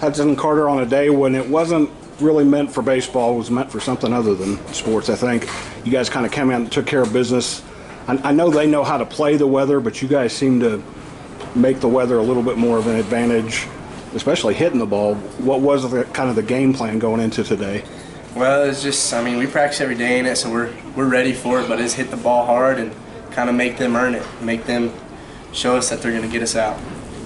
Hudson Carter on a day when it wasn't really meant for baseball, it was meant for something other than sports, I think. You guys kind of came out and took care of business. I know they know how to play the weather, but you guys seem to make the weather a little bit more of an advantage, especially hitting the ball. What was kind of the game plan going into today? Well, it's just, I mean, we practice every day in it, so we're ready for it, but it's hit the ball hard and kind of make them earn it, make them show us that they're going to get us out.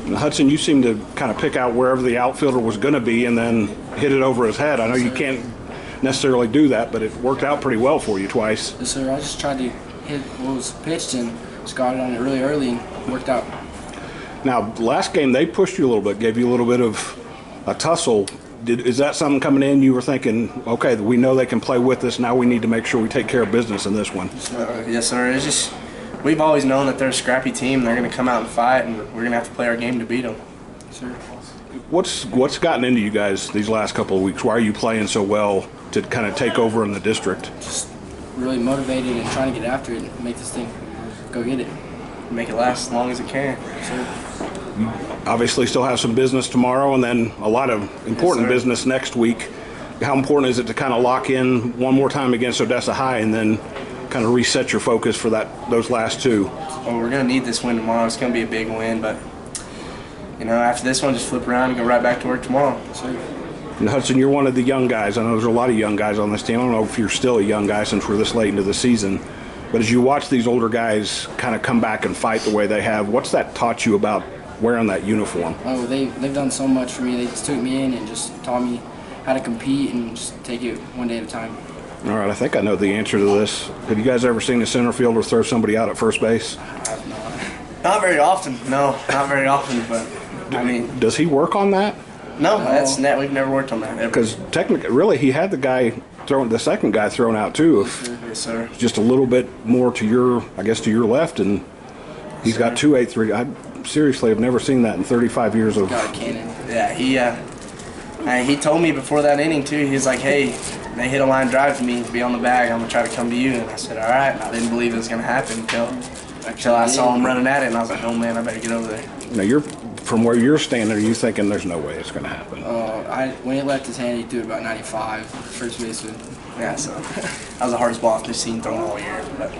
Hudson, you seem to kind of pick out wherever the outfielder was going to be and then hit it over his head. I know you can't necessarily do that, but it worked out pretty well for you twice. Yes, sir. I just tried to hit what was pitched and just got it on it really early and worked out. Now, last game they pushed you a little bit, gave you a little bit of a tussle. Is that something coming in you were thinking, okay, we know they can play with us, now we need to make sure we take care of business in this one? Yes, sir. It's just, we've always known that they're a scrappy team. They're going to come out and fight, and we're going to have to play our game to beat them. Sir. What's gotten into you guys these last couple of weeks? Why are you playing so well to kind of take over in the district? Just really motivated and trying to get after it and make this thing go get it. Make it last as long as it can. Sir. You obviously still have some business tomorrow and then a lot of important business next week. How important is it to kind of lock in one more time against Odessa High and then kind of reset your focus for those last two? Well, we're going to need this win tomorrow. It's going to be a big win, but you know, after this one, just flip around and go right back to work tomorrow. Sir. And Hudson, you're one of the young guys. I know there's a lot of young guys on this team. I don't know if you're still a young guy since we're this late into the season. But as you watch these older guys kind of come back and fight the way they have, what's that taught you about wearing that uniform? Oh, they've done so much for me. They just took me in and just taught me how to compete and just take it one day at a time. All right, I think I know the answer to this. Have you guys ever seen a center fielder throw somebody out at first base? I've not very often. No, not very often. But I mean, does he work on that? No, that's net. We've never worked on that. Because technically, really, he had the second guy thrown out too. Yes, sir. Just a little bit more to your left, and he's got 2.83. I seriously have never seen that in 35 years of. Got a cannon. Yeah, he told me before that inning too. He was like, "Hey, they hit a line drive to me, be on the bag. I'm gonna try to come to you." And I said, "All right." And I didn't believe it was gonna happen until I saw him running at it, and I was like, "Oh man, I better get over there." Now from where you're standing, are you thinking there's no way it's going to happen? When it left his hand, he threw it about 95, first baseman. Yeah, so that was the hardest ball I've just seen thrown all year. But